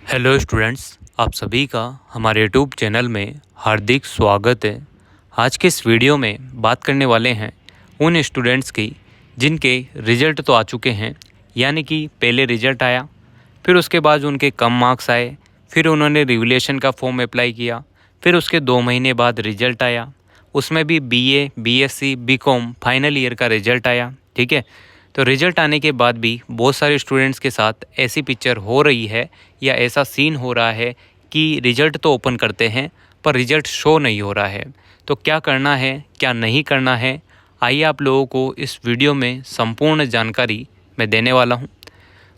Hello students, आप सभी का हमारे यूट्यूब चैनल में हार्दिक स्वागत है। आज के इस वीडियो में बात करने वाले हैं उन स्टूडेंट्स की जिनके रिज़ल्ट तो आ चुके हैं, यानी कि पहले रिज़ल्ट आया, फिर उसके बाद उनके कम मार्क्स आए, फिर उन्होंने रिवैल्यूएशन का फॉर्म अप्लाई किया, फिर उसके 2 महीने बाद रिज़ल्ट आया, उसमें भी BA, BSc, BCom final year का रिज़ल्ट आया। ठीक है, तो रिज़ल्ट आने के बाद भी बहुत सारे स्टूडेंट्स के साथ ऐसी पिक्चर हो रही है या ऐसा सीन हो रहा है कि रिज़ल्ट तो ओपन करते हैं पर रिज़ल्ट शो नहीं हो रहा है। तो क्या करना है, क्या नहीं करना है, आइए आप लोगों को इस वीडियो में संपूर्ण जानकारी मैं देने वाला हूं।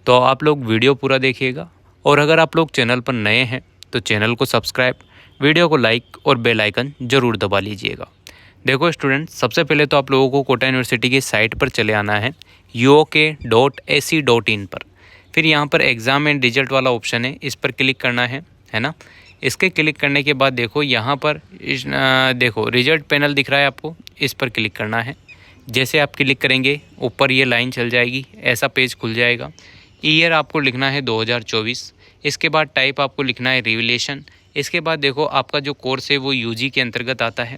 तो आप लोग वीडियो पूरा देखिएगा, और अगर आप लोग चैनल पर नए हैं तो चैनल को सब्सक्राइब, वीडियो को लाइक और बेल आइकन ज़रूर दबा लीजिएगा। देखो स्टूडेंट, सबसे पहले तो आप लोगों को कोटा यूनिवर्सिटी की साइट पर चले आना है uok.ac.in पर। फिर यहाँ पर एग्ज़ाम एंड रिजल्ट वाला ऑप्शन है, इस पर क्लिक करना है ना। इसके क्लिक करने के बाद देखो यहाँ पर देखो रिजल्ट पैनल दिख रहा है आपको, इस पर क्लिक करना है। जैसे आप क्लिक करेंगे ऊपर ये लाइन चल जाएगी, ऐसा पेज खुल जाएगा। ईयर आपको लिखना है 2024। इसके बाद टाइप आपको लिखना है रिवैल्यूएशन। इसके बाद देखो आपका जो कोर्स है वो यूजी के अंतर्गत आता है।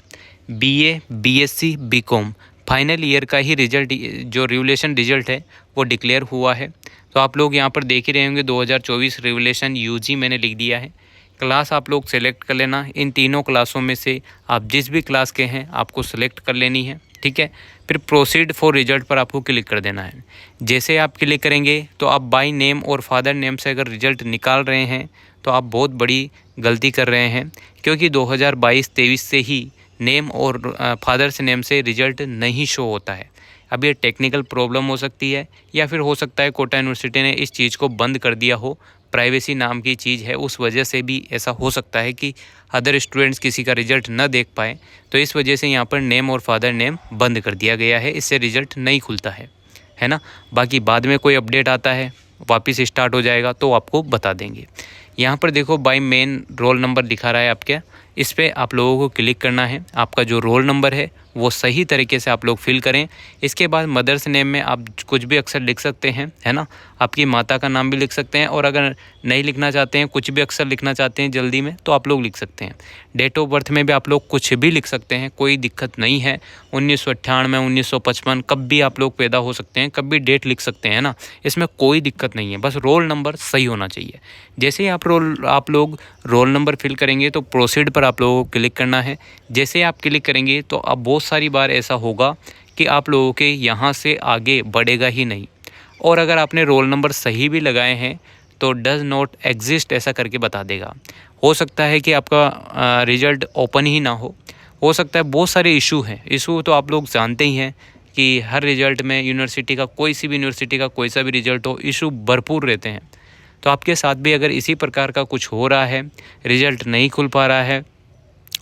BA, BSc, BCom final year का ही रिजल्ट, जो रिवैल्यूएशन रिजल्ट है वो डिक्लेयर हुआ है। तो आप लोग यहाँ पर देख ही रहे होंगे 2024 रिवैल्यूएशन यूजी मैंने लिख दिया है। क्लास आप लोग सेलेक्ट कर लेना, इन तीनों क्लासों में से आप जिस भी क्लास के हैं आपको सेलेक्ट कर लेनी है। ठीक है, फिर प्रोसीड फॉर रिजल्ट पर आपको क्लिक कर देना है। जैसे आप क्लिक करेंगे तो आप बाय नेम और फादर नेम से अगर रिजल्ट निकाल रहे हैं तो आप बहुत बड़ी गलती कर रहे हैं, क्योंकि 2022-23 से ही नेम और फादर्स नेम से रिजल्ट नहीं शो होता है। अब ये टेक्निकल प्रॉब्लम हो सकती है, या फिर हो सकता है कोटा यूनिवर्सिटी ने इस चीज़ को बंद कर दिया हो, प्राइवेसी नाम की चीज़ है, उस वजह से भी ऐसा हो सकता है कि अदर स्टूडेंट्स किसी का रिजल्ट न देख पाए। तो इस वजह से यहाँ पर नेम और फादर नेम बंद कर दिया गया है, इससे रिजल्ट नहीं खुलता है ना। बाकी बाद में कोई अपडेट आता है, वापस स्टार्ट हो जाएगा तो आपको बता देंगे। यहाँ पर देखो बाय मेन रोल नंबर दिखा रहा है आपके, इस पर आप लोगों को क्लिक करना है। आपका जो रोल नंबर है वो सही तरीके से आप लोग फिल करें। इसके बाद मदर्स नेम में आप कुछ भी अक्षर लिख सकते हैं, है ना। आपकी माता का नाम भी लिख सकते हैं, और अगर नहीं लिखना चाहते हैं, कुछ भी अक्षर लिखना चाहते हैं जल्दी में, तो आप लोग लिख सकते हैं। डेट ऑफ बर्थ में भी आप लोग कुछ भी लिख सकते हैं, कोई दिक्कत नहीं है। 1998, 1955 कब भी आप लोग पैदा हो सकते हैं, कब भी डेट लिख सकते हैं ना, इसमें कोई दिक्कत नहीं है। बस रोल नंबर सही होना चाहिए। जैसे ही आप लोग रोल नंबर फिल करेंगे तो प्रोसीड पर आप लोगों को क्लिक करना है। जैसे आप क्लिक करेंगे तो अब बहुत सारी बार ऐसा होगा कि आप लोगों के यहाँ से आगे बढ़ेगा ही नहीं। और अगर आपने रोल नंबर सही भी लगाए हैं तो डज़ नॉट एग्जिस्ट ऐसा करके बता देगा। हो सकता है कि आपका रिज़ल्ट ओपन ही ना हो सकता है। बहुत सारे इशू हैं। इशू तो आप लोग जानते ही हैं कि हर रिज़ल्ट में यूनिवर्सिटी का, कोई सी भी यूनिवर्सिटी का कोई सा भी रिज़ल्ट हो, इशू भरपूर रहते हैं। तो आपके साथ भी अगर इसी प्रकार का कुछ हो रहा है, रिज़ल्ट नहीं खुल पा रहा है,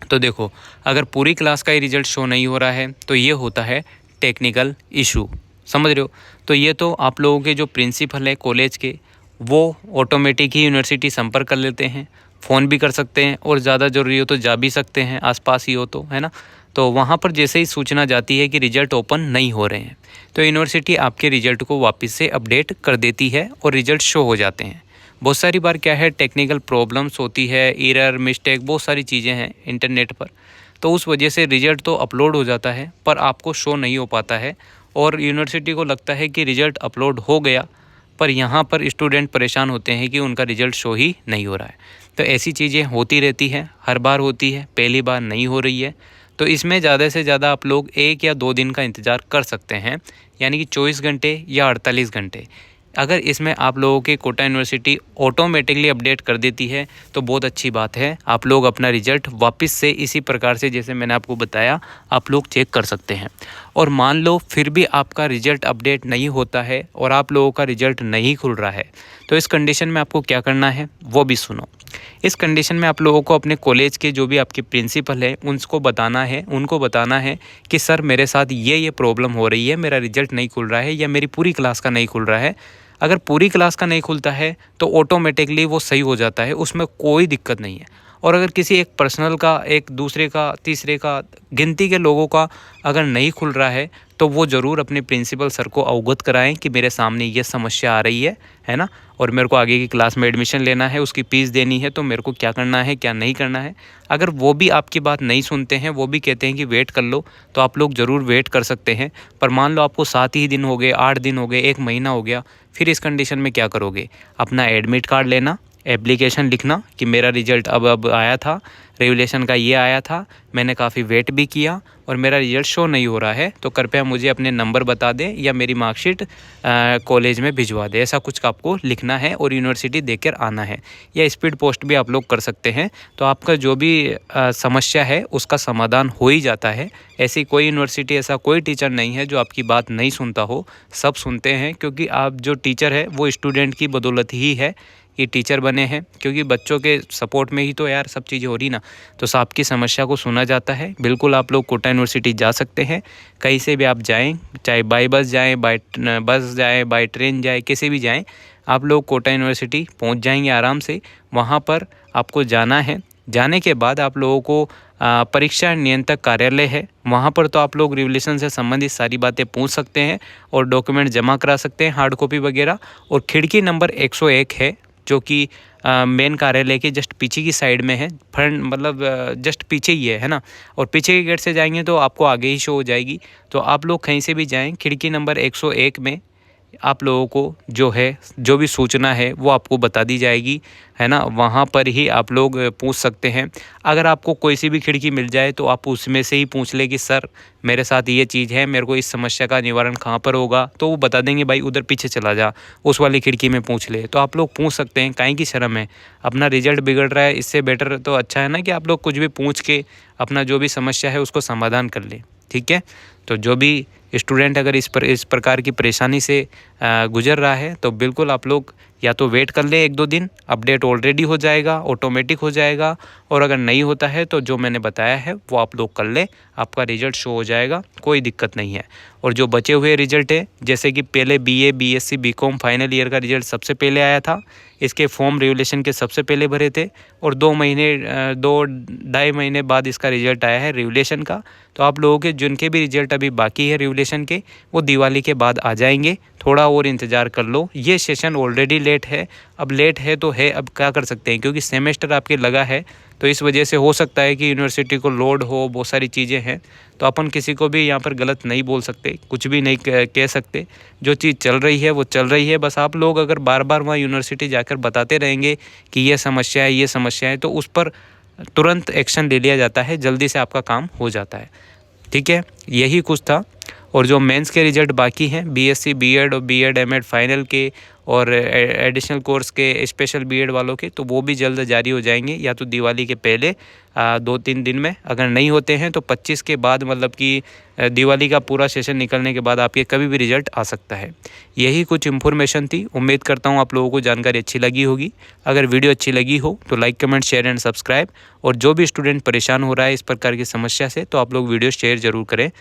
तो देखो अगर पूरी क्लास का ही रिज़ल्ट शो नहीं हो रहा है तो ये होता है टेक्निकल इशू, समझ रहे हो। तो ये तो आप लोगों के जो प्रिंसिपल है कॉलेज के, वो ऑटोमेटिक ही यूनिवर्सिटी संपर्क कर लेते हैं, फ़ोन भी कर सकते हैं, और ज़्यादा ज़रूरी हो तो जा भी सकते हैं, आसपास ही हो तो, है ना। तो वहाँ पर जैसे ही सूचना जाती है कि रिज़ल्ट ओपन नहीं हो रहे हैं तो यूनिवर्सिटी आपके रिज़ल्ट को वापस से अपडेट कर देती है और रिज़ल्ट शो हो जाते हैं। बहुत सारी बार क्या है, टेक्निकल प्रॉब्लम्स होती है, एरर, मिस्टेक, बहुत सारी चीज़ें हैं इंटरनेट पर, तो उस वजह से रिज़ल्ट तो अपलोड हो जाता है पर आपको शो नहीं हो पाता है, और यूनिवर्सिटी को लगता है कि रिज़ल्ट अपलोड हो गया, पर यहाँ पर स्टूडेंट परेशान होते हैं कि उनका रिज़ल्ट शो ही नहीं हो रहा है। तो ऐसी चीज़ें होती रहती हैं, हर बार होती है, पहली बार नहीं हो रही है। तो इसमें ज़्यादा से ज़्यादा आप लोग 1 या 2 दिन का इंतज़ार कर सकते हैं, यानी कि 24 घंटे या 48 घंटे। अगर इसमें आप लोगों के कोटा यूनिवर्सिटी ऑटोमेटिकली अपडेट कर देती है तो बहुत अच्छी बात है। आप लोग अपना रिज़ल्ट वापस से इसी प्रकार से जैसे मैंने आपको बताया आप लोग चेक कर सकते हैं। और मान लो फिर भी आपका रिज़ल्ट अपडेट नहीं होता है और आप लोगों का रिज़ल्ट नहीं खुल रहा है, तो इस कंडीशन में आपको क्या करना है वो भी सुनो। इस कंडीशन में आप लोगों को अपने कॉलेज के जो भी आपके प्रिंसिपल है उनको बताना है कि सर मेरे साथ ये प्रॉब्लम हो रही है, मेरा रिज़ल्ट नहीं खुल रहा है या मेरी पूरी क्लास का नहीं खुल रहा है। अगर पूरी क्लास का नहीं खुलता है तो ऑटोमेटिकली वो सही हो जाता है, उसमें कोई दिक्कत नहीं है। और अगर किसी एक पर्सनल का, एक दूसरे का, तीसरे का, गिनती के लोगों का अगर नहीं खुल रहा है तो वो ज़रूर अपने प्रिंसिपल सर को अवगत कराएं कि मेरे सामने ये समस्या आ रही है ना, और मेरे को आगे की क्लास में एडमिशन लेना है, उसकी फ़ीस देनी है, तो मेरे को क्या करना है क्या नहीं करना है। अगर वो भी आपकी बात नहीं सुनते हैं, वो भी कहते हैं कि वेट कर लो, तो आप लोग ज़रूर वेट कर सकते हैं। पर मान लो आपको 7 ही दिन हो गए, 8 दिन हो गए, 1 महीना हो गया, फिर इस कंडीशन में क्या करोगे? अपना एडमिट कार्ड लेना, एप्लीकेशन लिखना कि मेरा रिज़ल्ट अब आया था, रेगुलेशन का ये आया था, मैंने काफ़ी वेट भी किया और मेरा रिज़ल्ट शो नहीं हो रहा है, तो कृपया मुझे अपने नंबर बता दें या मेरी मार्कशीट कॉलेज में भिजवा दें। ऐसा कुछ आपको लिखना है और यूनिवर्सिटी देकर आना है, या स्पीड पोस्ट भी आप लोग कर सकते हैं। तो आपका जो भी समस्या है उसका समाधान हो ही जाता है। ऐसी कोई यूनिवर्सिटी, ऐसा कोई टीचर नहीं है जो आपकी बात नहीं सुनता हो, सब सुनते हैं, क्योंकि आप जो टीचर है वो स्टूडेंट की बदौलत ही है कि टीचर बने हैं, क्योंकि बच्चों के सपोर्ट में ही तो यार सब चीज़ें हो रही ना। तो आपकी समस्या को सुना जाता है। बिल्कुल आप लोग कोटा यूनिवर्सिटी जा सकते हैं, कहीं से भी आप जाएं, चाहे बाई बस जाएं, बस जाएं, बाई ट्रेन जाएं, कैसे भी जाएं, आप लोग कोटा यूनिवर्सिटी पहुंच जाएंगे आराम से। वहां पर आपको जाना है, जाने के बाद आप लोगों को परीक्षा नियंत्रक कार्यालय है, वहाँ पर तो आप लोग रिवोल्यूशन से संबंधित सारी बातें पूछ सकते हैं और डॉक्यूमेंट जमा करा सकते हैं, हार्ड कॉपी वगैरह। और खिड़की नंबर 101 है, जो कि मेन कार्यालय के जस्ट पीछे की साइड में है, फ्रंट मतलब जस्ट पीछे ही है ना। और पीछे के गेट से जाएंगे तो आपको आगे ही शो हो जाएगी। तो आप लोग कहीं से भी जाएं, खिड़की नंबर 101 में आप लोगों को जो भी सूचना है वो आपको बता दी जाएगी, है ना। वहाँ पर ही आप लोग पूछ सकते हैं। अगर आपको कोई सी भी खिड़की मिल जाए तो आप उसमें से ही पूछ ले कि सर मेरे साथ ये चीज़ है, मेरे को इस समस्या का निवारण कहाँ पर होगा, तो वो बता देंगे भाई उधर पीछे चला जा, उस वाली खिड़की में पूछ ले। तो आप लोग पूछ सकते हैं, काहे की शर्म है, अपना रिजल्ट बिगड़ रहा है, इससे बेटर तो अच्छा है ना कि आप लोग कुछ भी पूछ के अपना जो भी समस्या है उसको समाधान कर लें, ठीक है। तो जो भी स्टूडेंट अगर इस प्रकार की परेशानी से गुजर रहा है तो बिल्कुल आप लोग या तो वेट कर ले 1-2 दिन, अपडेट ऑलरेडी हो जाएगा, ऑटोमेटिक हो जाएगा। और अगर नहीं होता है तो जो मैंने बताया है वो आप लोग कर ले, आपका रिजल्ट शो हो जाएगा, कोई दिक्कत नहीं है। और जो बचे हुए रिजल्ट है, जैसे कि पहले BA BSc BCom final year का रिजल्ट सबसे पहले आया था, इसके फॉर्म रेगुलेशन के सबसे पहले भरे थे, और 2-2.5 महीने बाद इसका रिजल्ट आया है रेगुलेशन का। तो आप लोगों के जिनके भी रिजल्ट अभी बाकी है रेगुलेशन के, वो दिवाली के बाद आ जाएंगे, थोड़ा और इंतज़ार कर लो। ये सेशन ऑलरेडी लेट है, अब लेट है तो है, अब क्या कर सकते हैं, क्योंकि सेमेस्टर आपके लगा है, तो इस वजह से हो सकता है कि यूनिवर्सिटी को लोड हो, बहुत सारी चीज़ें हैं। तो अपन किसी को भी यहाँ पर गलत नहीं बोल सकते, कुछ भी नहीं कह सकते। जो चीज़ चल रही है वो चल रही है। बस आप लोग अगर बार बार वहाँ यूनिवर्सिटी जाकर बताते रहेंगे कि ये समस्या है, ये समस्या है, तो उस पर तुरंत एक्शन ले लिया जाता है, जल्दी से आपका काम हो जाता है, ठीक है। यही कुछ था। और जो मेंस के रिजल्ट बाकी हैं, BSc B.Ed और B.Ed M.Ed फाइनल के और एडिशनल कोर्स के, स्पेशल B.Ed वालों के, तो वो भी जल्द जारी हो जाएंगे, या तो दिवाली के पहले 2-3 दिन में। अगर नहीं होते हैं तो 25 के बाद, मतलब कि दिवाली का पूरा सेशन निकलने के बाद आपके कभी भी रिजल्ट आ सकता है। यही कुछ इन्फॉर्मेशन थी। उम्मीद करता हूँ आप लोगों को जानकारी अच्छी लगी होगी। अगर वीडियो अच्छी लगी हो तो like, comment, share and subscribe. और जो भी स्टूडेंट परेशान हो रहा है इस प्रकार की समस्या से, तो आप लोग वीडियो शेयर ज़रूर करें।